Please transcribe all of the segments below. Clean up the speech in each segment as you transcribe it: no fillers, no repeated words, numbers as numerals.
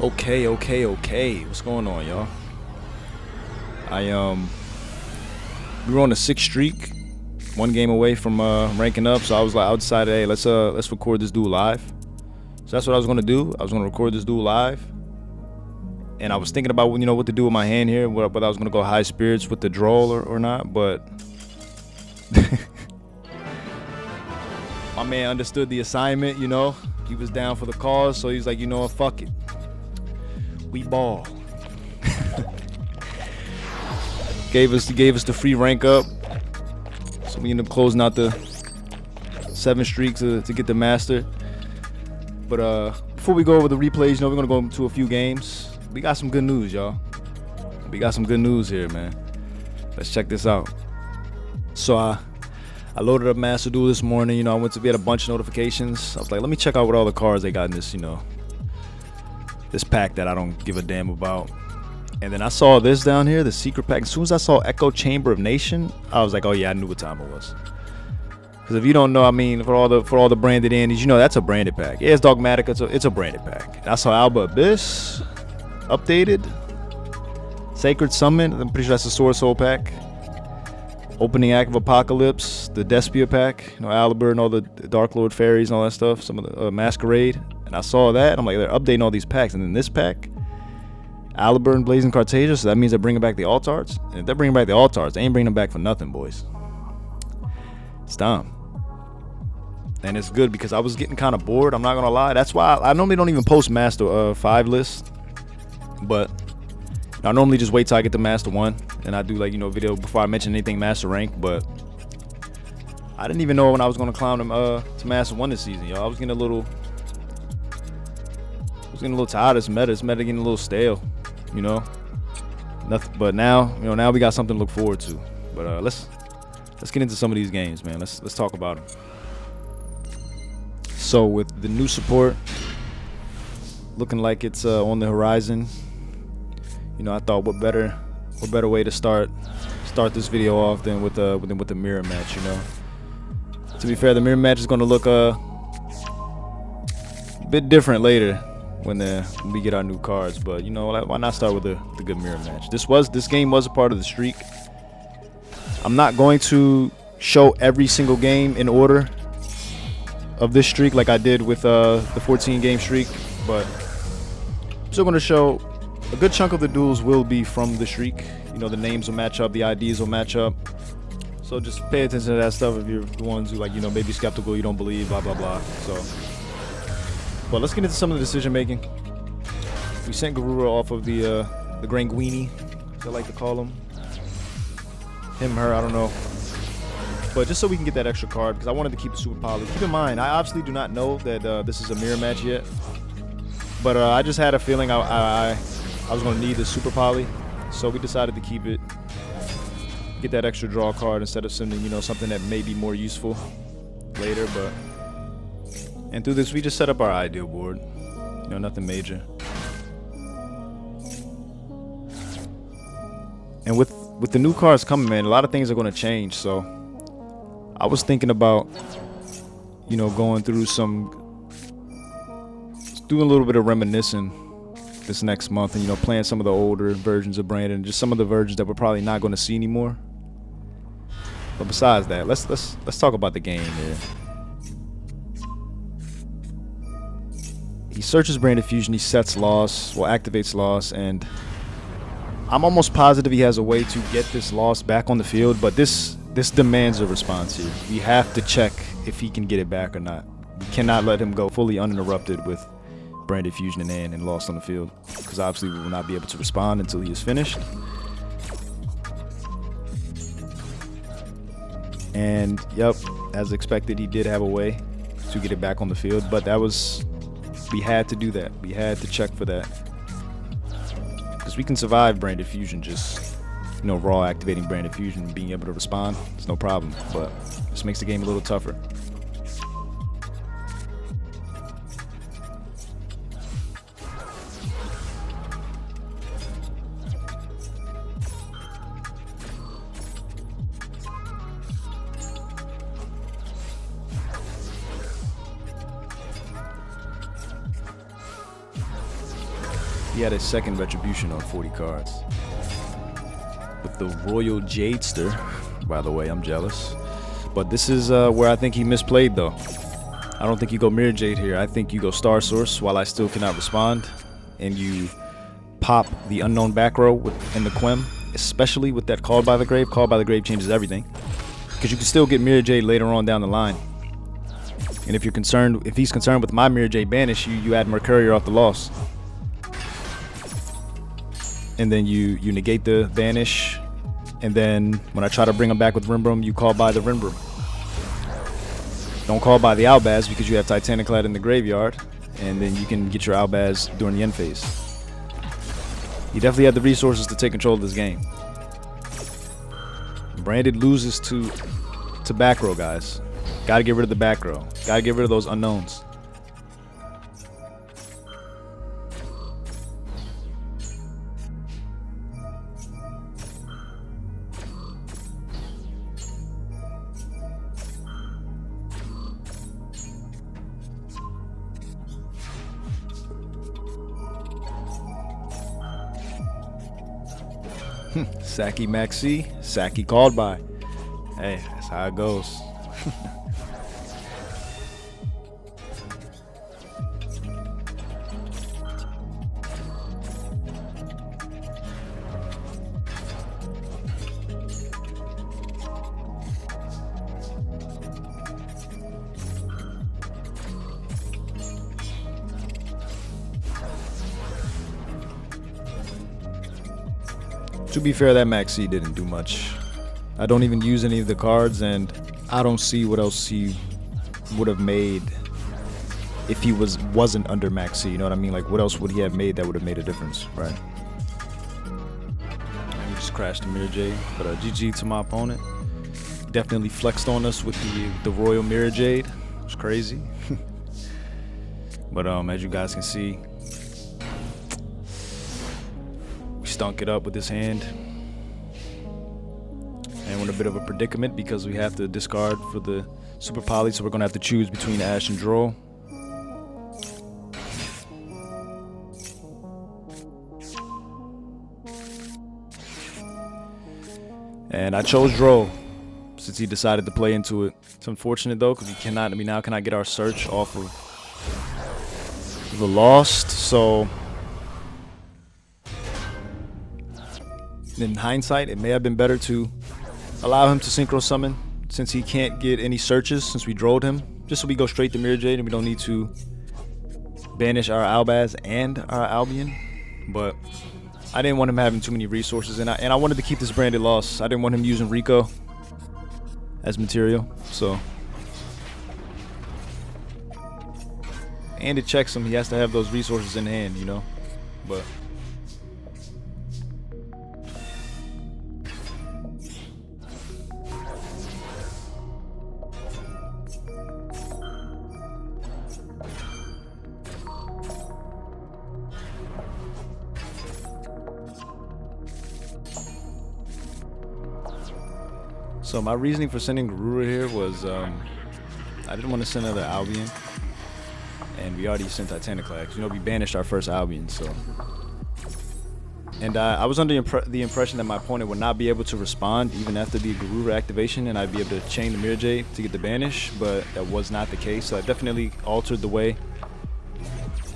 Okay. What's going on, y'all? We were on a 6th streak, 1 game away from ranking up. So I decided, hey, let's record this duel live. So that's what I was gonna do. I was gonna record this duel live, and I was thinking about what to do with my hand here, whether I was gonna go high spirits with the draw or not, but my man understood the assignment. He was down for the cause, so he's like, fuck it. We ball. gave us the free rank up, so we ended up closing out the 7 streaks to get the master. But before we go over the replays, we're gonna go into a few games. We got some good news, y'all. We got some good news here, man. Let's check this out. So I loaded up Master Duel this morning. We had a bunch of notifications. I was like, let me check out what all the cards they got in this, this pack that I don't give a damn about. And then I saw this down here, the secret pack. As soon as I saw Echo Chamber of Nation, I was like, oh yeah, I knew what time it was. Because if you don't know, for all the branded indies, that's a branded pack. Yeah, it's dogmatic. It's a branded pack. And I saw Alba Abyss updated, Sacred Summon. I'm pretty sure that's the Sword Soul pack. Opening Act of Apocalypse, the Despia pack, Alibur and all the Dark Lord fairies and all that stuff. Some of the Masquerade. And I saw that, and I'm like, they're updating all these packs. And then this pack, Alibur and Blazing Cartasia, so that means they're bringing back the Altards. And if they're bringing back the Altards, they ain't bringing them back for nothing, boys. It's time. And it's good because I was getting kind of bored, I'm not going to lie. That's why I normally don't even post Master 5 lists. But I normally just wait till I get to Master 1. And I do video before I mention anything Master rank. But I didn't even know when I was going to climb them to Master 1 this season, y'all. I was getting a little tired of this meta. This meta getting a little stale, Nothing, but now, now we got something to look forward to. But let's get into some of these games, man. Let's talk about them. So with the new support looking like it's on the horizon, I thought what better way to start this video off than with the mirror match, To be fair, the mirror match is going to look a bit different later when we get our new cards, but why not start with the good mirror match? This game was a part of the streak. I'm not going to show every single game in order of this streak like I did with the 14 game streak, but I'm still going to show a good chunk of the duels will be from the streak. The names will match up, the IDs will match up, so just pay attention to that stuff if you're the ones who maybe skeptical, you don't believe, blah blah blah. So but let's get into some of the decision making. We sent Garura off of the Granguini, as I like to call him. Him, her, I don't know. But just so we can get that extra card, because I wanted to keep it super poly. Keep in mind, I obviously do not know that this is a mirror match yet. But I just had a feeling I was going to need the super poly. So we decided to keep it. Get that extra draw card instead of sending, something that may be more useful later. And through this, we just set up our ideal board. Nothing major. And with the new cards coming, man, a lot of things are going to change. So I was thinking about, going through doing a little bit of reminiscing this next month, and playing some of the older versions of Brandon, just some of the versions that we're probably not going to see anymore. But besides that, let's talk about the game here. He searches Branded Fusion, he sets loss, activates loss, and I'm almost positive he has a way to get this loss back on the field, but this demands a response here. We have to check if he can get it back or not. We cannot let him go fully uninterrupted with Branded Fusion in hand and lost on the field, because obviously we will not be able to respond until he is finished. And yep, as expected, he did have a way to get it back on the field, but we had to do that. We had to check for that, because we can survive Branded Fusion, just raw activating Branded Fusion and being able to respond. It's no problem, but this makes the game a little tougher. He had a second retribution on 40 cards. With the Royal Jadester. By the way, I'm jealous. But this is where I think he misplayed, though. I don't think you go Mirror Jade here. I think you go Star Source while I still cannot respond. And you pop the unknown back row in the Quem. Especially with that Called by the Grave. Called by the Grave changes everything. Because you can still get Mirror Jade later on down the line. And if he's concerned with my Mirror Jade banish, you add Mercurier off the loss. And then you negate the banish. And then when I try to bring him back with Rimbrum, you call by the Rimbrum. Don't call by the Albaz because you have Titaniclad in the graveyard. And then you can get your Albaz during the end phase. You definitely have the resources to take control of this game. Branded loses to back row, guys. Gotta get rid of the back row. Gotta get rid of those unknowns. Saki Maxi, Saki called by. Hey, that's how it goes. To be fair, that Maxi didn't do much. I don't even use any of the cards, and I don't see what else he would have made if he wasn't under Maxi. You know what I mean? Like, what else would he have made that would have made a difference, right? And we just crashed the Mirror Jade, but GG to my opponent. Definitely flexed on us with the Royal Mirror Jade. It was crazy. But as you guys can see, stunk it up with this hand, and we're in a bit of a predicament because we have to discard for the Super Poly, so we're gonna have to choose between Ash and Droll. And I chose Droll since he decided to play into it. It's unfortunate though, because we now cannot get our search off of the Lost, so in hindsight, it may have been better to allow him to synchro summon since he can't get any searches since we drolled him, just so we go straight to Mirror Jade and we don't need to banish our Albaz and our Albion. But I didn't want him having too many resources, and I wanted to keep this branded loss. I didn't want him using Rico as material, so. And it checks him, he has to have those resources in hand, you know, but. So my reasoning for sending Garura here was I didn't want to send another Albion, and we already sent Titaniclad because, you know, we banished our first Albion. So, and I was under the impression that my opponent would not be able to respond even after the Garura activation, and I'd be able to chain the Mirror Jade to get the banish, but that was not the case. So I definitely altered the way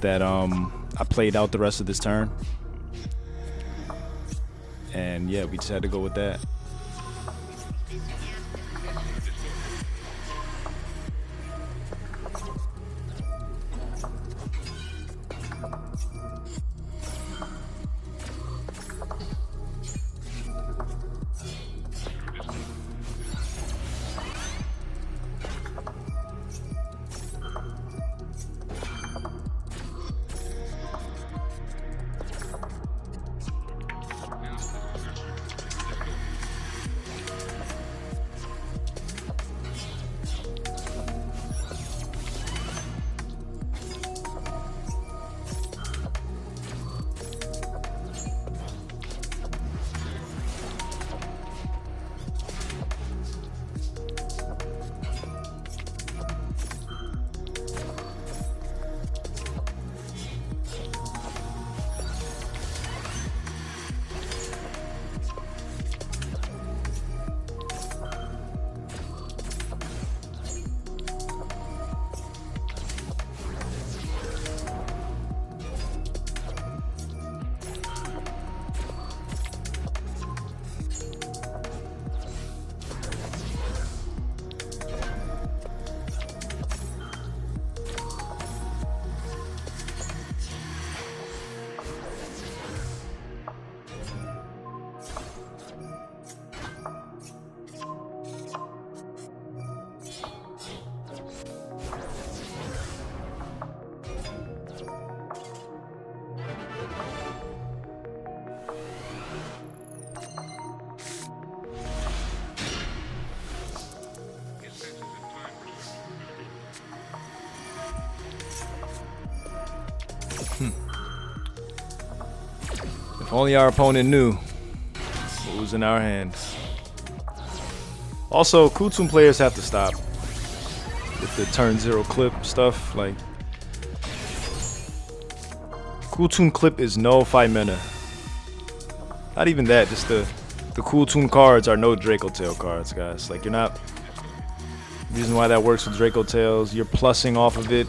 that I played out the rest of this turn, and yeah, we just had to go with that. If only our opponent knew what was in our hand. Also, KTune players have to stop with the turn 0 clip stuff. Like, KTune clip is no 5 mana. Not even that, just the KTune cards are no Draco Tail cards, guys. Like, you're not... The reason why that works with Draco Tails, you're plussing off of it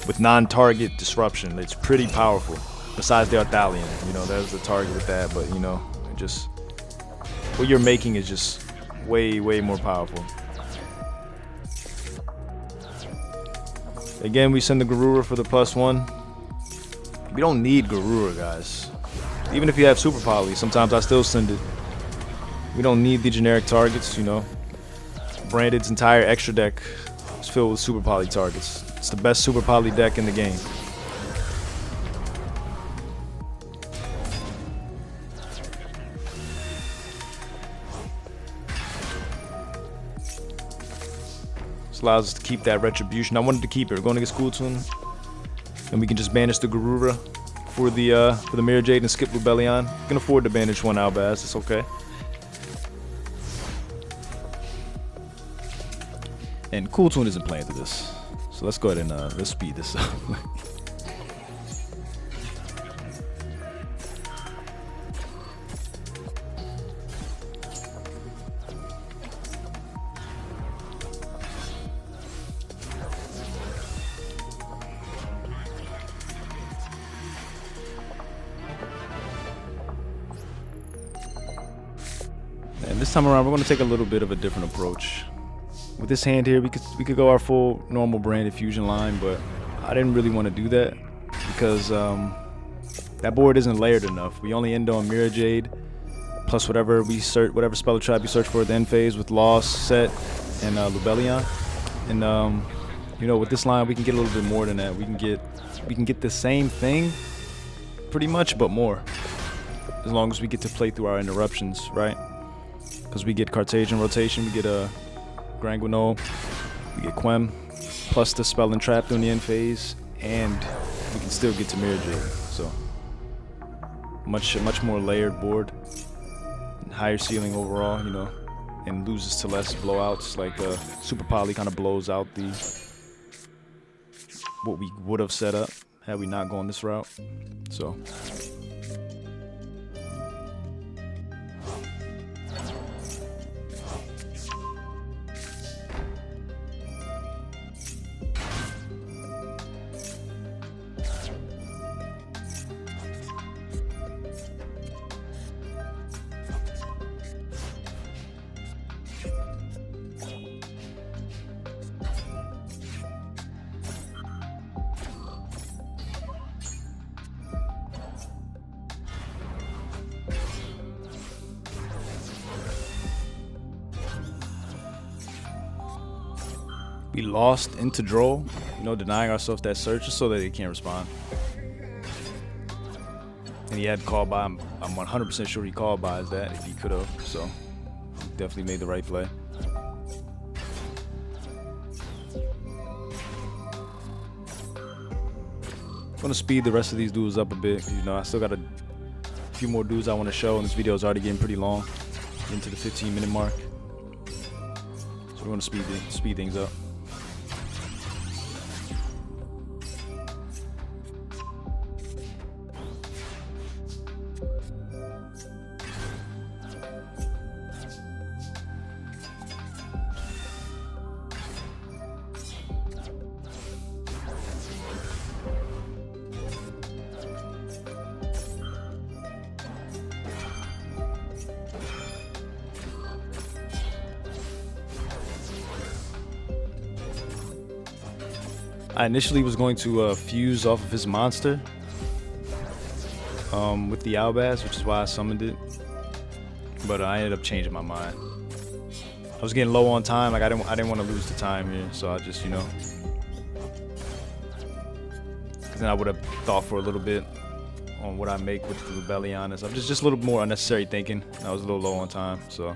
with non-target disruption. It's pretty powerful. Besides the Arthalion, you know, there's the target with that, but you know, it just... What you're making is just way more powerful. Again, we send the Garura for the +1. We don't need Garura, guys. Even if you have Super Poly, sometimes I still send it. We don't need the generic targets, you know. Branded's entire extra deck is filled with Super Poly targets. It's the best Super Poly deck in the game. This allows us to keep that retribution. I wanted to keep it. We're going against KTune, and we can just banish the Garura for the Mirror Jade and skip Lubellion. You can afford to banish one Albaz. It's okay. And KTune isn't playing through this, so let's go ahead and let's speed this up. And this time around, we're going to take a little bit of a different approach. With this hand here, we could go our full normal branded fusion line, but I didn't really want to do that because that board isn't layered enough. We only end on Mirror Jade plus whatever spell or trap you search for at the end phase with Lost, Set, and Lubellion. And you know, with this line, we can get a little bit more than that. We can get the same thing, pretty much, but more. As long as we get to play through our interruptions, right? Because we get Cartesian rotation, we get a Granguinol, we get Quem, plus the spell and trap during the end phase, and we can still get to Mirror Jade. So much more layered board, and higher ceiling overall, you know, and loses to less blowouts. Like Super Poly kind of blows out what we would have set up had we not gone this route. So. We lost into Droll, you know, denying ourselves that search just so that they can't respond. And he had call by. I'm 100% sure he called by that if he could have. So definitely made the right play. I'm gonna speed the rest of these duels up a bit. You know, I still got a few more dudes I want to show, and this video is already getting pretty long, into the 15-minute mark. So we're gonna speed things up. I initially was going to fuse off of his monster with the Albaz, which is why I summoned it. But I ended up changing my mind. I was getting low on time. Like I didn't want to lose the time here, so I just, you know. Because then I would have thought for a little bit on what I make with the Lubellion and stuff. Just a little more unnecessary thinking. I was a little low on time, so.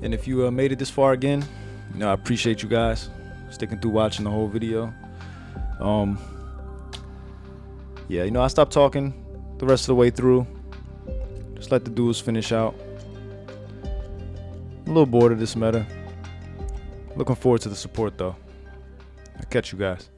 And if you made it this far again, you know, I appreciate you guys sticking through watching the whole video. Yeah, you know, I stopped talking the rest of the way through. Just let the duels finish out. I'm a little bored of this meta. Looking forward to the support though. I'll catch you guys.